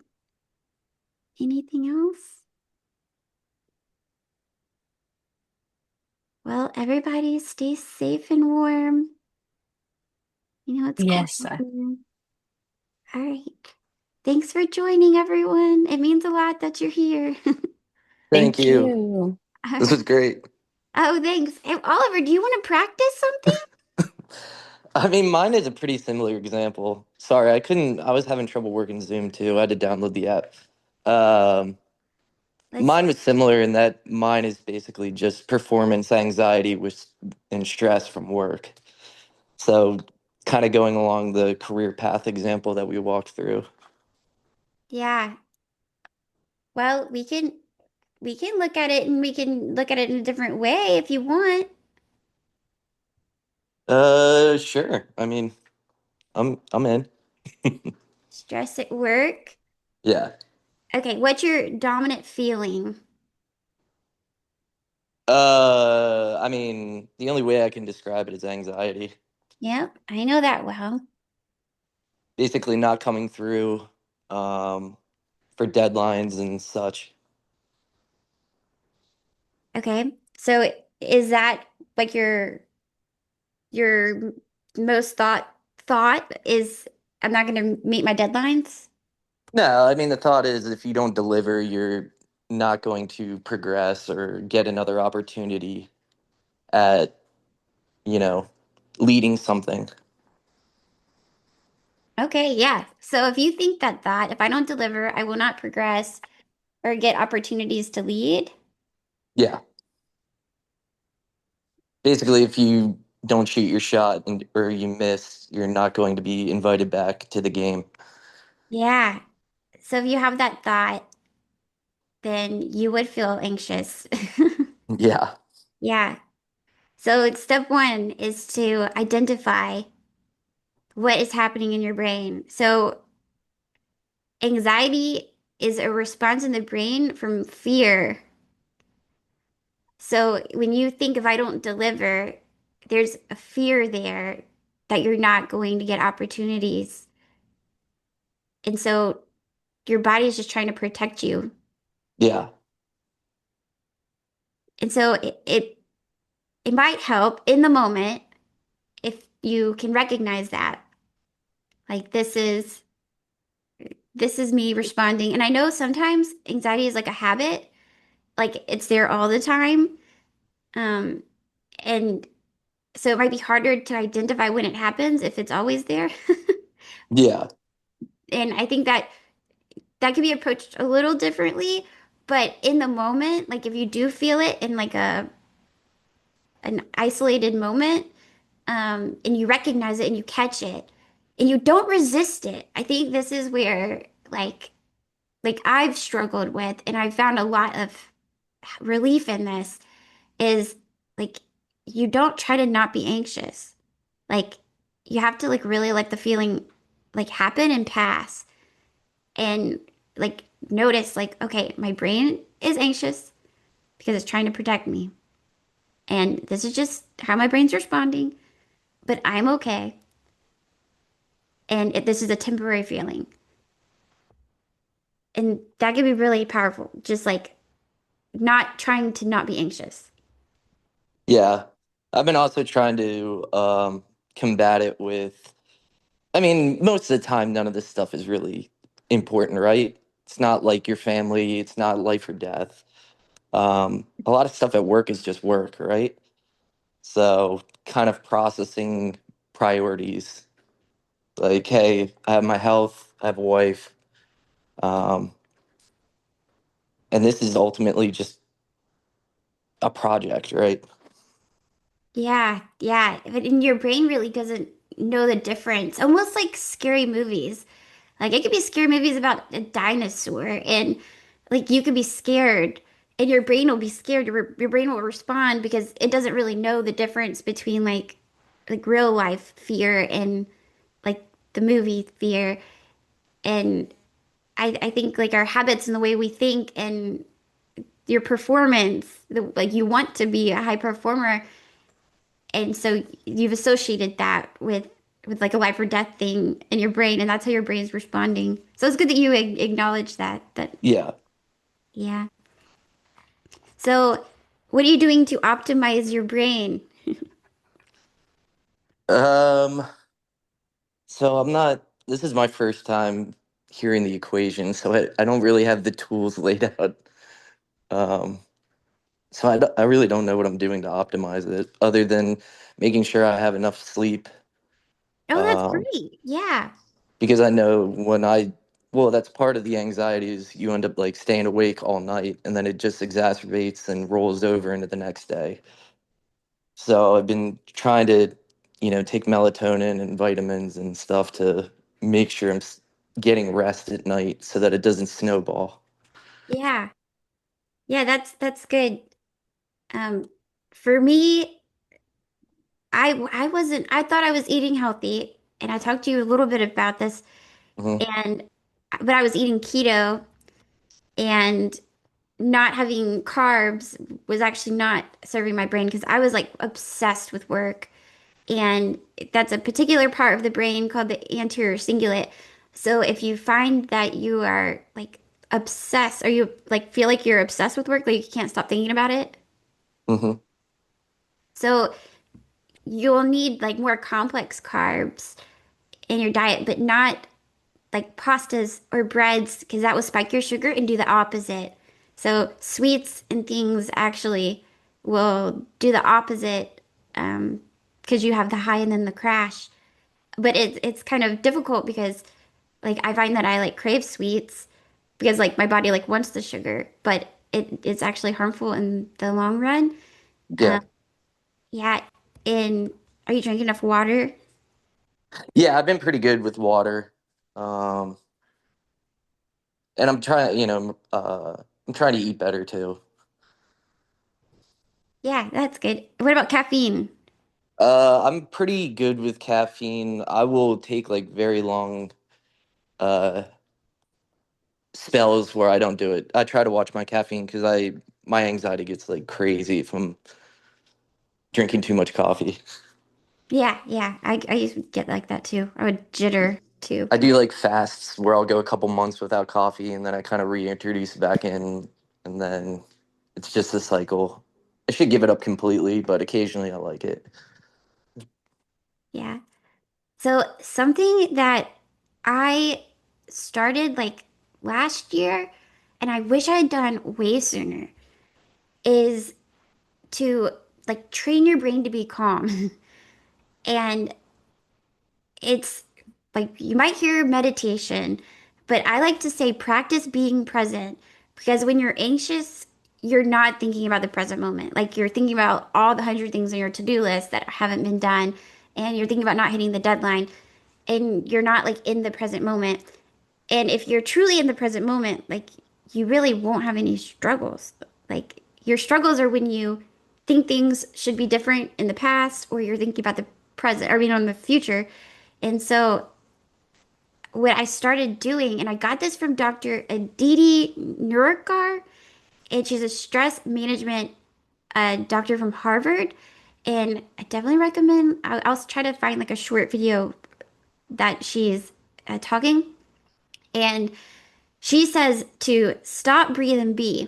Anything else? Well, everybody stay safe and warm. You know, it's cold Yes, out here. All right. Thanks for joining, everyone. It means a lot that you're here. Thank thank you. you. All This was right. great. Oh, thanks. Hey, Oliver, do you want to practice something? I mean, mine is a pretty similar example. Sorry, I was having trouble working Zoom too. I had to download the app. Um, Let's, Mine was similar in that mine is basically just performance anxiety with and stress from work. So, kind of going along the career path example that we walked through. yeah. Well, we can look at it and we can look at it in a different way if you want. Sure. I mean, I'm in. Stress at work. Yeah. Okay, what's your dominant feeling? I mean, the only way I can describe it is anxiety. Yep, I know that well. Basically not coming through um, for deadlines and such. Okay. So is that like your most thought is I'm not going to meet my deadlines? No, I mean, the thought is if you don't deliver, you're not going to progress or get another opportunity at, you know, leading something. Okay, yeah. So if you think that if I don't deliver, I will not progress or get opportunities to lead. Yeah. Basically, if you don't shoot your shot or you miss, you're not going to be invited back to the game. Yeah. So if you have that thought, then you would feel anxious. Yeah. Yeah. So it's step one is to identify what is happening in your brain. So anxiety is a response in the brain from fear. So when you think if I don't deliver, there's a fear there that you're not going to get opportunities. And so your body is just trying to protect you. Yeah. And so it might help in the moment if you can recognize that. Like this is me responding. And I know sometimes anxiety is like a habit, like it's there all the time. Um, and so it might be harder to identify when it happens if it's always there. Yeah. And I think that can be approached a little differently, but in the moment, like if you do feel it in like an isolated moment, and you recognize it and you catch it and you don't resist it. I think this is where like I've struggled with and I found a lot of relief in this is like you don't try to not be anxious. Like you have to like really let the feeling like happen and pass and like notice like okay, my brain is anxious because it's trying to protect me. And this is just how my brain's responding, but I'm okay. And this is a temporary feeling. And that can be really powerful. Just like not trying to not be anxious. Yeah. I've been also trying to combat it with, I mean, most of the time, none of this stuff is really important, right? It's not like your family, it's not life or death. A lot of stuff at work is just work, right? So, kind of processing priorities like, hey, I have my health, I have a wife, um, and this is ultimately just a project, right? Yeah, yeah. But and your brain really doesn't know the difference. Almost like scary movies. Like it could be scary movies about a dinosaur and like you could be scared and your brain will be scared. Your brain will respond because it doesn't really know the difference between like real life fear and like the movie fear. And I think like our habits and the way we think and your performance, like you want to be a high performer, and so you've associated that with like a life or death thing in your brain, and that's how your brain's responding. So it's good that you acknowledge that. That Yeah. yeah. So what are you doing to optimize your brain? Um, so I'm not, this is my first time hearing the equation, so I don't really have the tools laid out. Um, so I really don't know what I'm doing to optimize it other than making sure I have enough sleep. Oh, that's Um, great. Yeah. because I know well, that's part of the anxiety is you end up like staying awake all night and then it just exacerbates and rolls over into the next day. So I've been trying to, take melatonin and vitamins and stuff to make sure getting rest at night so that it doesn't snowball. Yeah. Yeah, that's good. Um, for me, I wasn't I thought I was eating healthy, and I talked to you a little bit about this, Hmm. and but I was eating keto and not having carbs was actually not serving my brain because I was like obsessed with work. And that's a particular part of the brain called the anterior cingulate. So if you find that you are like obsessed or you like feel like you're obsessed with work, like you can't stop thinking about it. Hmm. So you'll need like more complex carbs in your diet, but not like pastas or breads because that will spike your sugar and do the opposite. So sweets and things actually will do the opposite because you have the high and then the crash. But it's kind of difficult because like I find that I like crave sweets because like my body like wants the sugar, but it's actually harmful in the long run. Yeah. Yeah, and are you drinking enough water? Yeah, I've been pretty good with water. Um, and I'm trying to eat better too. Yeah, that's good. What about caffeine? I'm pretty good with caffeine. I will take like very long uh spells where I don't do it. I try to watch my caffeine because my anxiety gets like crazy if I'm drinking too much coffee. Yeah, yeah. I used to get like that too. I would jitter too. I do like fasts where I'll go a couple months without coffee and then I kind of reintroduce it back in, and then it's just a cycle. I should give it up completely, but occasionally I like it. Yeah. So something that I started like last year and I wish I had done way sooner is to like train your brain to be calm. And it's like you might hear meditation, but I like to say practice being present because when you're anxious, you're not thinking about the present moment. Like you're thinking about all the 100 things on your to-do list that haven't been done, and you're thinking about not hitting the deadline, and you're not like in the present moment. And if you're truly in the present moment, like you really won't have any struggles. Like your struggles are when you think things should be different in the past, or you're thinking about the present, or on the future. And so what I started doing, and I got this from Dr. Aditi Nurkar, and she's a stress management doctor from Harvard. And I definitely recommend, I'll try to find like a short video that she's talking. And she says to stop, breathe, and be.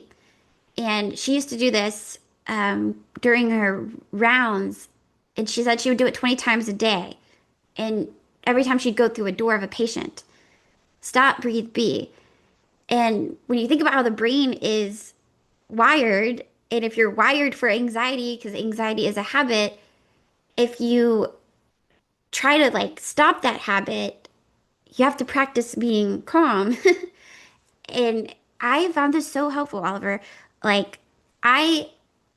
And she used to do this during her rounds. And she said she would do it 20 times a day. And every time she'd go through a door of a patient, stop, breathe, be. And when you think about how the brain is wired, and if you're wired for anxiety, because anxiety is a habit, if you try to like stop that habit, you have to practice being calm. And I found this so helpful, Oliver. Like, I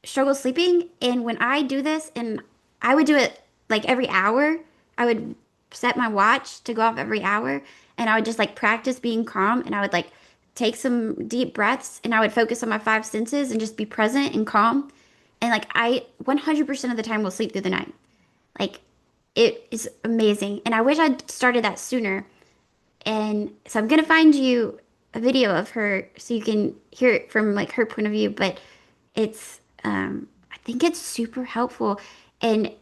struggle sleeping, and when I do this, and I would do it like every hour, I would set my watch to go off every hour, and I would just like practice being calm, and I would like take some deep breaths, and I would focus on my five senses and just be present and calm. And like, I 100% of the time will sleep through the night. Like, it is amazing. And I wish I'd started that sooner. And so I'm gonna find you a video of her so you can hear it from like her point of view. But it's I think it's super helpful, and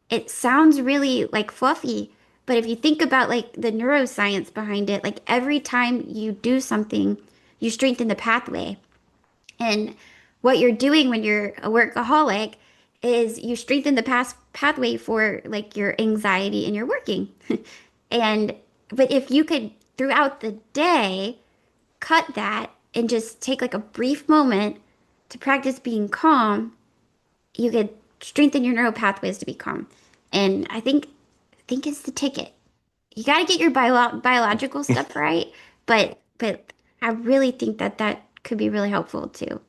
it sounds really like fluffy. But if you think about like the neuroscience behind it, like every time you do something, you strengthen the pathway. And what you're doing when you're a workaholic is you strengthen the pathway for like your anxiety and your working. And but if you could throughout the day cut that and just take like a brief moment to practice being calm, you could strengthen your neural pathways to be calm. And I think it's the ticket. You got to get your biological stuff right, but I really think that that could be really helpful too.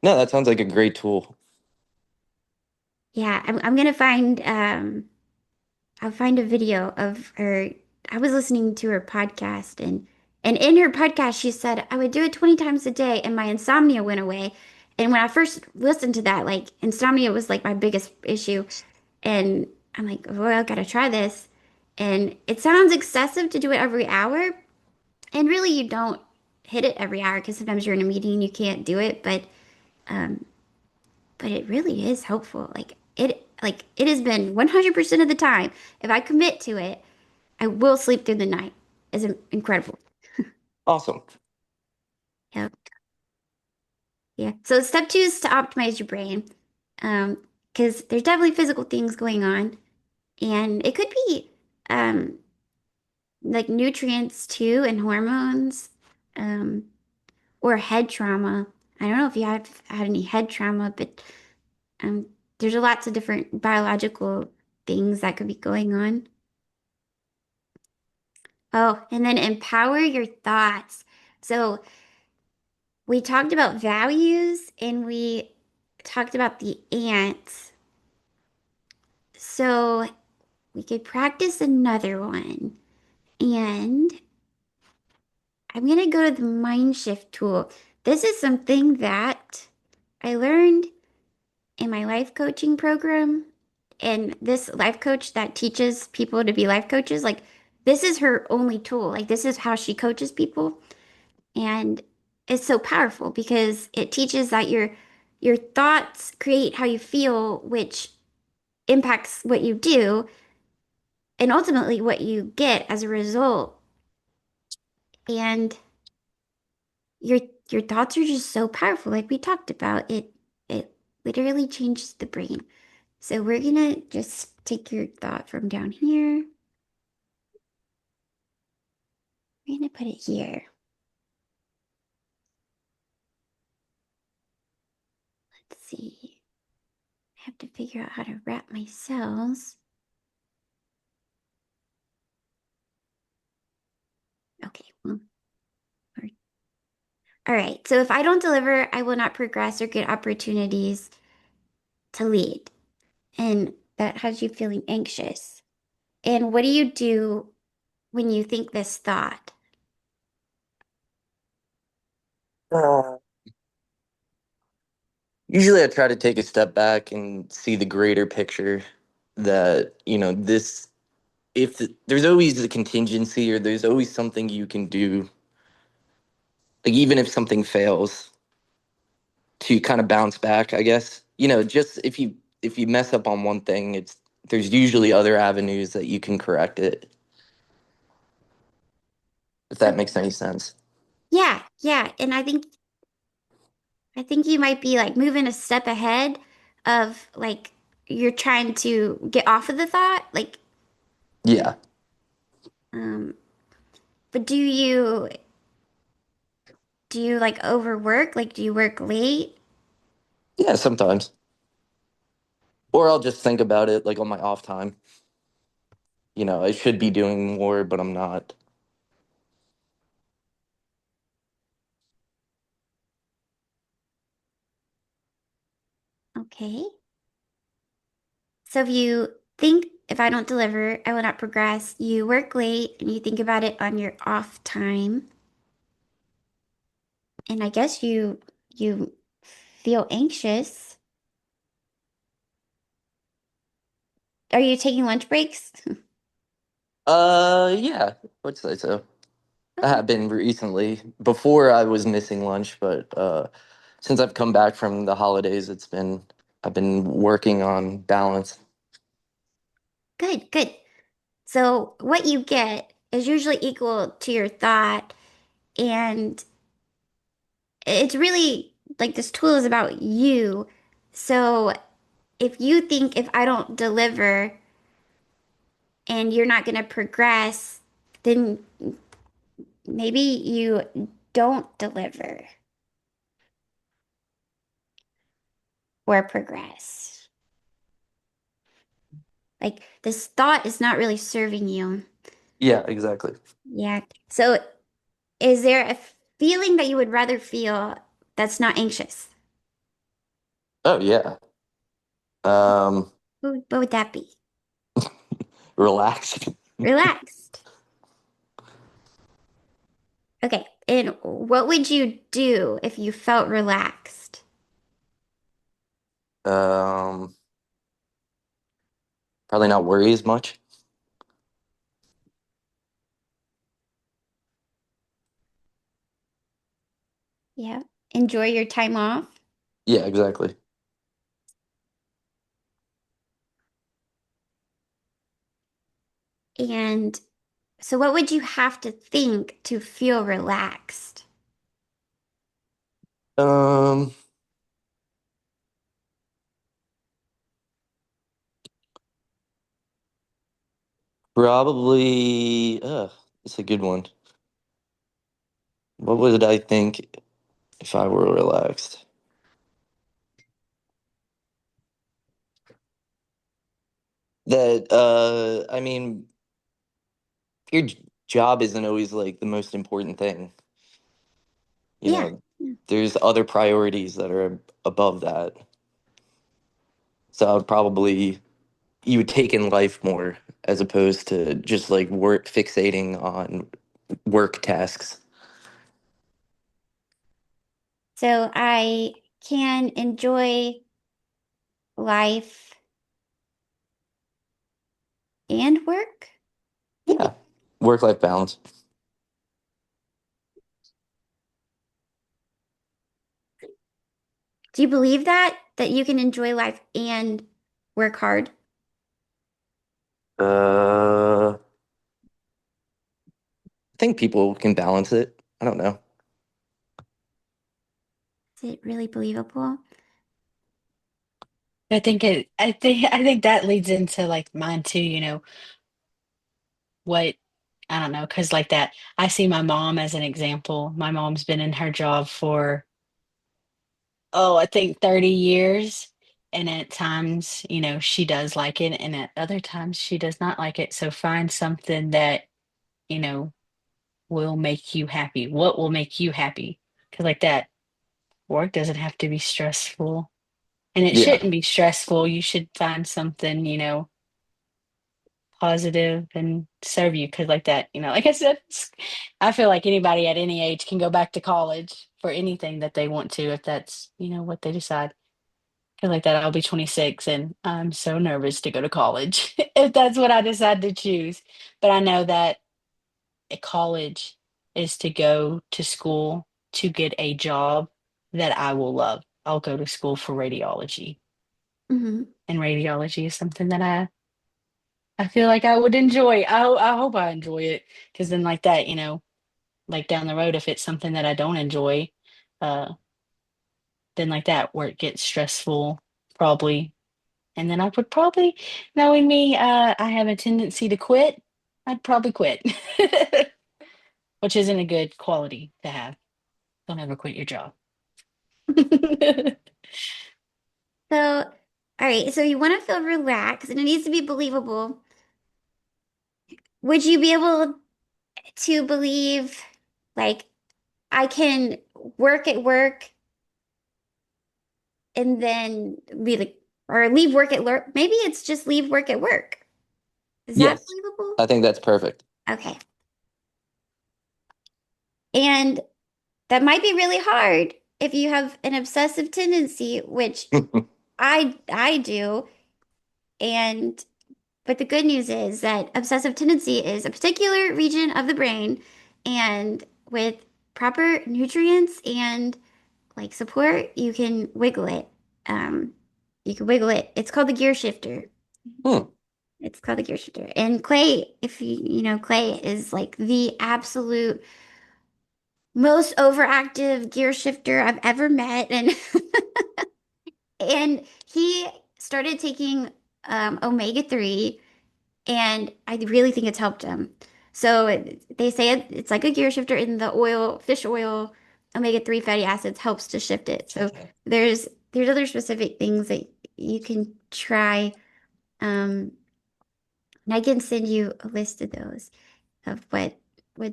No, that sounds like a great tool. Yeah, I'm gonna find I'll find a video of her. I was listening to her podcast, and in her podcast she said I would do it 20 times a day and my insomnia went away. And when I first listened to that, like insomnia was like my biggest issue. And I'm like, well, I gotta try this. And it sounds excessive to do it every hour. And really you don't hit it every hour because sometimes you're in a meeting and you can't do it. Um but it really is helpful. Like it has been 100% of the time. If I commit to it, I will sleep through the night. It's incredible. Awesome. Yeah. Yeah. So step two is to optimize your brain. Um, because there's definitely physical things going on, and it could be um like nutrients too and hormones, um, or head trauma. I don't know if you have had any head trauma, but um there's lots of different biological things that could be going on. Oh, and then empower your thoughts. So we talked about values and we talked about the ants. So we could practice another one. And I'm going to go to the mind shift tool. This is something that I learned in my life coaching program. And this life coach that teaches people to be life coaches, like this is her only tool. Like this is how she coaches people. And it's so powerful because it teaches that your thoughts create how you feel, which impacts what you do and ultimately what you get as a result. And your your thoughts are just so powerful, like we talked about. It literally changes the brain. So we're gonna just take your thought from down here. We're gonna put it here. Let's see. I have to figure out how to wrap my cells. Okay, well, All right. So if I don't deliver, I will not progress or get opportunities to lead. And that has you feeling anxious. And what do you do when you think this thought? Uh, Usually I try to take a step back and see the greater picture that, this if there's always a contingency or there's always something you can do, like even if something fails, to kind of bounce back, I guess. Just if you mess up on one thing, there's usually other avenues that you can correct it, if that makes any sense. Yeah, yeah. And I think you might be like moving a step ahead of like you're trying to get off of the thought. Yeah. Um, but do you like overwork? Like do you work late? Yeah, sometimes. Or I'll just think about it like on my off time. I should be doing more, but I'm not. Okay. So if I don't deliver, I will not progress, you work late and you think about it on your off time. And I guess you feel anxious. Are you taking lunch breaks? Yeah, would say so. I Okay. have been recently. Before I was missing lunch, but since I've come back from the holidays, I've been working on balance. Good, good. So what you get is usually equal to your thought, and it's really like this tool is about you. So if you think if I don't deliver and you're not going to progress, then maybe you don't deliver or progress. Like this thought is not really serving you. Yeah, exactly. Yeah. So is there a feeling that you would rather feel that's not anxious? Oh yeah. Um, What would that be? Relaxed. Relaxed. Okay. And what would you do if you felt relaxed? Um, Probably not worry as much. Yeah. Enjoy your time off. Yeah, exactly. And so what would you have to think to feel relaxed? Um, Probably. It's a good one. What would I think if I were relaxed? That I mean, your job isn't always like the most important thing. You Yeah. know, there's other priorities that are above that. So I would probably you would take in life more as opposed to just like work fixating on work tasks. So I can enjoy life and work, maybe. Yeah, work-life balance. Do you believe that you can enjoy life and work hard? I think people can balance it. I don't know. Is it really believable? I think that leads into like mine too, what I don't know, because like that, I see my mom as an example. My mom's been in her job for, oh, I think 30 years. And at times, she does like it, and at other times she does not like it. So find something that, you know, will make you happy. What will make you happy? Because like that work doesn't have to be stressful. And it Yeah. shouldn't be stressful. You should find something, positive and serve you. Because like that, like I said, I feel like anybody at any age can go back to college for anything that they want to, if that's, what they decide. Feel like that I'll be 26 and I'm so nervous to go to college if that's what I decide to choose. But I know that at college is to go to school to get a job that I will love. I'll go to school for radiology, Hmm. and radiology is something that I feel like I would enjoy. I hope I enjoy it, because then like that, like down the road, if it's something that I don't enjoy, uh, then like that where it gets stressful, probably. And then I would probably, knowing me, I have a tendency to quit. I'd probably quit, which isn't a good quality to have. Don't ever quit your job. So, all right, so you want to feel relaxed and it needs to be believable. Would you be able to believe, like, I can work at work and then be like, or leave work at work? Maybe it's just leave work at work. Is that Yes. believable? I think that's perfect. Okay. And that might be really hard if you have an obsessive tendency, which I do. And but the good news is that obsessive tendency is a particular region of the brain, and with proper nutrients and like support, you can wiggle it. Um, you can wiggle it. It's called the gear shifter. Hmm. It's called the gear shifter. And clay, if you know, clay is like the absolute most overactive gear shifter I've ever met. And he started taking omega-3, and I really think it's helped him. So they say it's like a gear shifter in the oil, fish oil, omega-3 fatty acids helps to shift it. So there's other specific things that you can try. And I can send you a list of those of what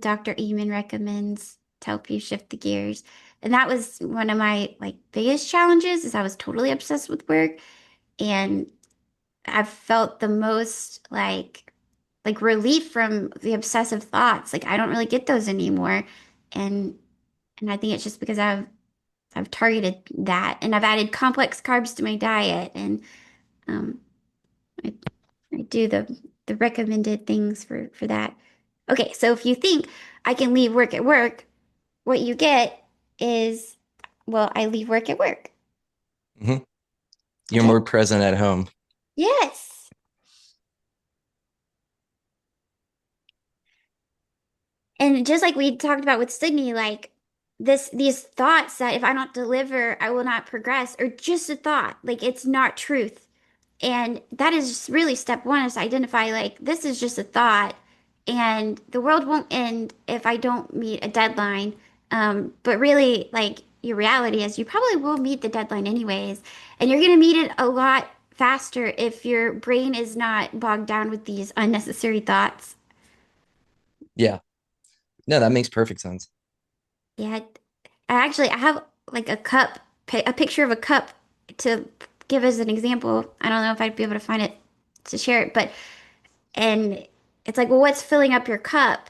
Dr. Eamon recommends to help you shift the gears. And that was one of my like biggest challenges is I was totally obsessed with work, and I felt the most like relief from the obsessive thoughts. Like I don't really get those anymore. And and I think it's just because I've targeted that and I've added complex carbs to my diet, and um I, I do the recommended things for that. Okay, so if you think I can leave work at work, what you get is, well, I leave work at work. Hmm. You're Okay. more present at home. Yes. And just like we talked about with Sydney, like these thoughts that if I don't deliver, I will not progress, or just a thought, like it's not truth. And that is just really step one is to identify like this is just a thought, and the world won't end if I don't meet a deadline. But really, like your reality is you probably will meet the deadline anyways, and you're gonna meet it a lot faster if your brain is not bogged down with these unnecessary thoughts. Yeah. No, that makes perfect sense. Yeah, I have like a cup, a picture of a cup to give as an example. I don't know if I'd be able to find it to share it, but and it's like, well, what's filling up your cup?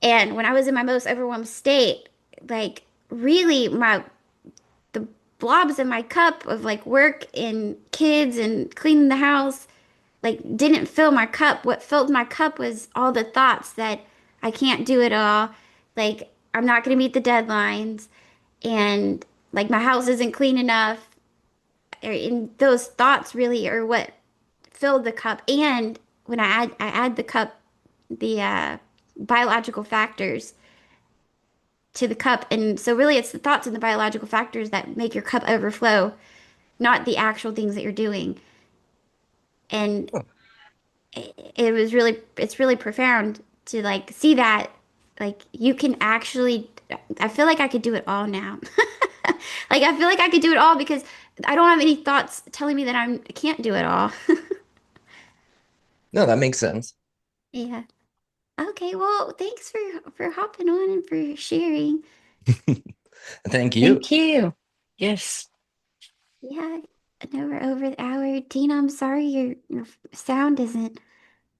And when I was in my most overwhelmed state, like really the blobs in my cup of like work and kids and cleaning the house like didn't fill my cup. What filled my cup was all the thoughts that I can't do it all. Like I'm not going to meet the deadlines, and like my house isn't clean enough. And those thoughts really are what filled the cup. And when I add the cup, the biological factors to the cup, and so really it's the thoughts and the biological factors that make your cup overflow, not the actual things that you're doing. And Huh. it was really it's really profound to like see that like you can actually I feel like I could do it all now. Like I feel like I could do it all because I don't have any thoughts telling me that I can't do it all. No, that makes sense. Yeah. Okay, well, thanks for hopping on and for sharing. Thank you. Thank you. Yes. Yeah, I know we're over the hour. Tina, I'm sorry your sound isn't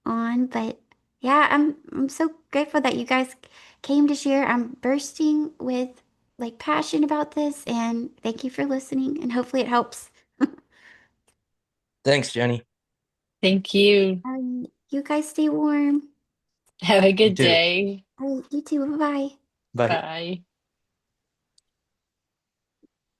on, but yeah, I'm so grateful that you guys came to share. I'm bursting with like passion about this, and thank you for listening, and hopefully it helps. Thanks, Jenny. Thank you. You guys stay warm. Have a You good too. day. You too. Bye bye. Bye. Bye.